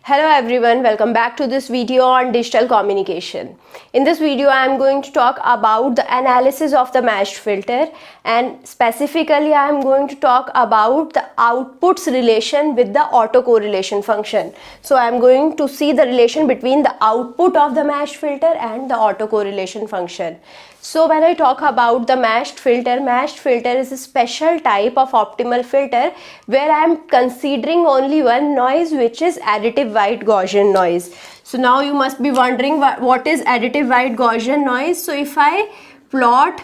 Hello everyone, welcome back to this video on digital communication. In this video I am going to talk about the analysis of the meshed filter, and specifically I am going to talk about the outputs relation with the autocorrelation function. So I am going to see the relation between the output of the meshed filter and the autocorrelation function. So when I talk about the meshed filter is a special type of optimal filter where I am considering only one noise, which is additive white Gaussian noise. So now you must be wondering what is additive white Gaussian noise. So if I plot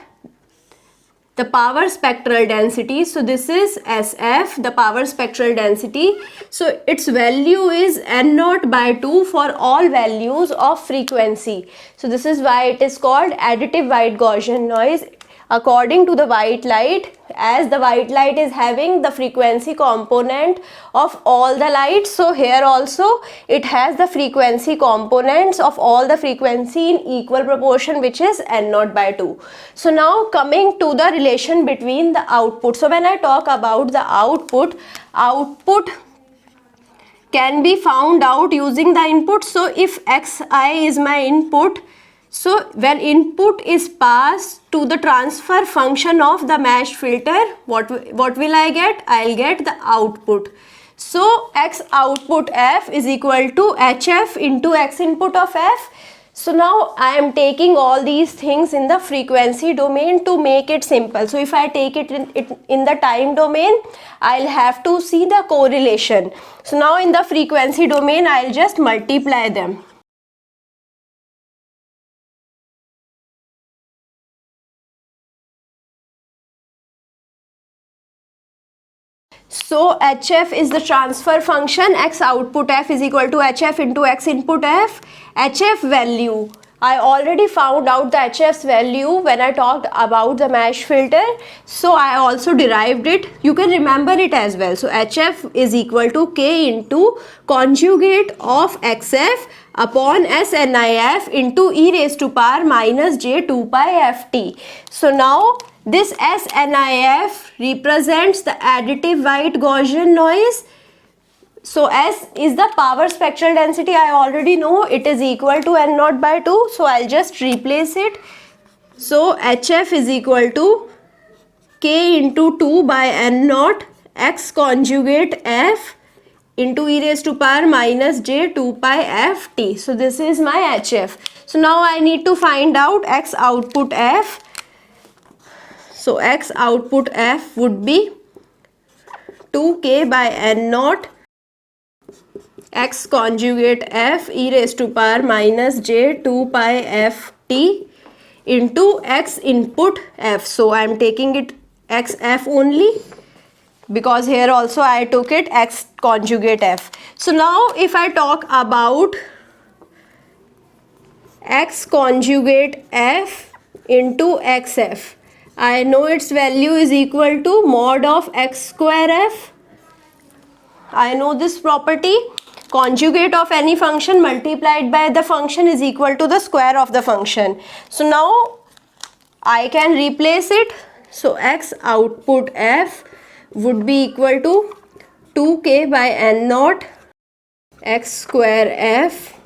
the power spectral density, so this is SF, the power spectral density. So its value is N0 by 2 for all values of frequency. So this is why it is called additive white Gaussian noise, according to the white light, as the white light is having the frequency component of all the lights. So here also it has the frequency components of all the frequency in equal proportion, which is N0 by 2. So now coming to the relation between the output. So when I talk about the output can be found out using the input. So if Xi is my input, so when input is passed to the transfer function of the meshed filter, what will I get? I'll get the output. So X output F is equal to HF into X input of F. So now I am taking all these things in the frequency domain to make it simple. So if I take it in the time domain, I'll have to see the correlation. So now in the frequency domain, I'll just multiply them. So HF is the transfer function. X output F is equal to HF into X input F. HF value, I already found out the HF's value when I talked about the mesh filter. So I also derived it. You can remember it as well. So HF is equal to K into conjugate of XF upon SNIF into e raised to power minus j 2 pi ft. So now this SNIF represents the additive white Gaussian noise. So S is the power spectral density. I already know it is equal to N0 by 2. So I'll just replace it. So HF is equal to K into 2 by N0 X conjugate F into e raised to power minus j 2 pi ft. So this is my HF. So now I need to find out X output F. So X output F would be 2K by N0 X conjugate F e raised to power minus j 2 pi ft into X input F. So I am taking it XF only, because here also I took it X conjugate F. So now if I talk about X conjugate F into XF, I know its value is equal to mod of X square F. I know this property. Conjugate of any function multiplied by the function is equal to the square of the function. So now I can replace it. So X output F would be equal to 2K by N0 X square F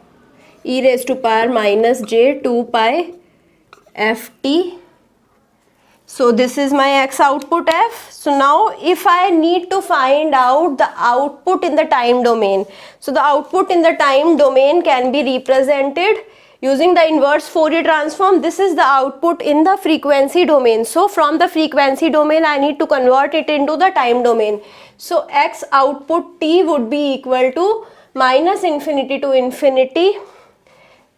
e raised to power minus j 2 pi ft. So this is my X output F. So now if I need to find out the output in the time domain, so the output in the time domain can be represented using the inverse Fourier transform. This is the output in the frequency domain. So from the frequency domain, I need to convert it into the time domain. So X output T would be equal to minus infinity to infinity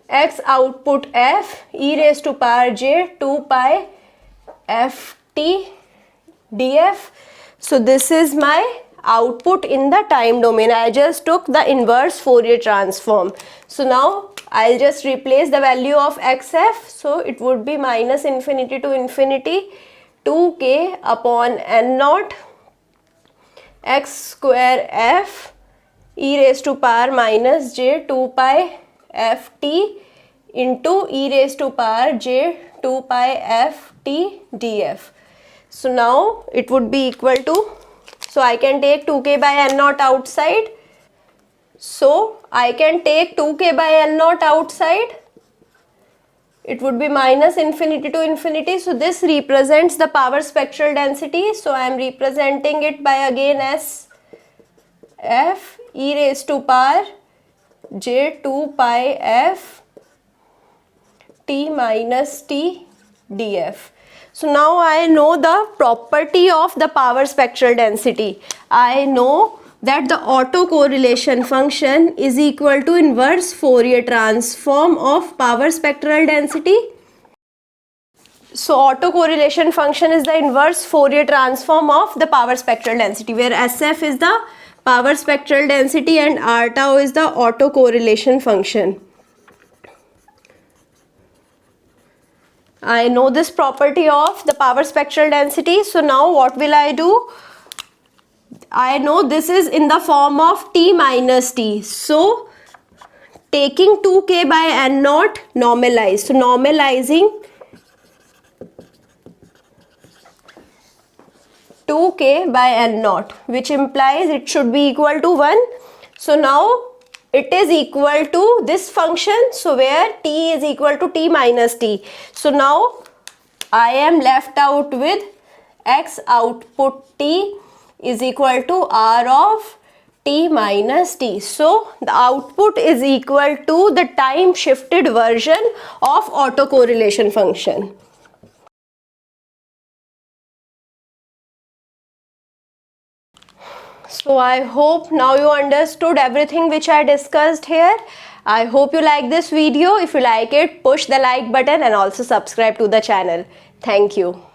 X output F e raised to power j 2 pi ft df. So this is my output in the time domain. I just took the inverse Fourier transform. So now I'll just replace the value of XF. So it would be minus infinity to infinity 2K upon N0 X square F e raised to power minus j 2 pi ft into e raised to power j 2 pi ft df. So now it would be equal to, so I can take 2K by N0 outside. So I can take 2k by N naught outside. It would be minus infinity to infinity. So this represents the power spectral density. So I am representing it by again as f e raised to power j 2 pi f t minus t df. So now I know the property of the power spectral density. I know that the autocorrelation function is equal to inverse Fourier transform of power spectral density. So autocorrelation function is the inverse Fourier transform of the power spectral density, where SF is the power spectral density and R tau is the autocorrelation function. I know this property of the power spectral density. So now what will I do? I know this is in the form of t minus t. So taking 2k by N naught normalized. So normalizing 2k by N naught, which implies it should be equal to 1. So now it is equal to this function. So where t is equal to t minus t. So now I am left out with x output t is equal to r of t minus t. So the output is equal to the time shifted version of autocorrelation function. So I hope now you understood everything which I discussed here. I hope you like this video. If you like it, push the like button and also subscribe to the channel. Thank you.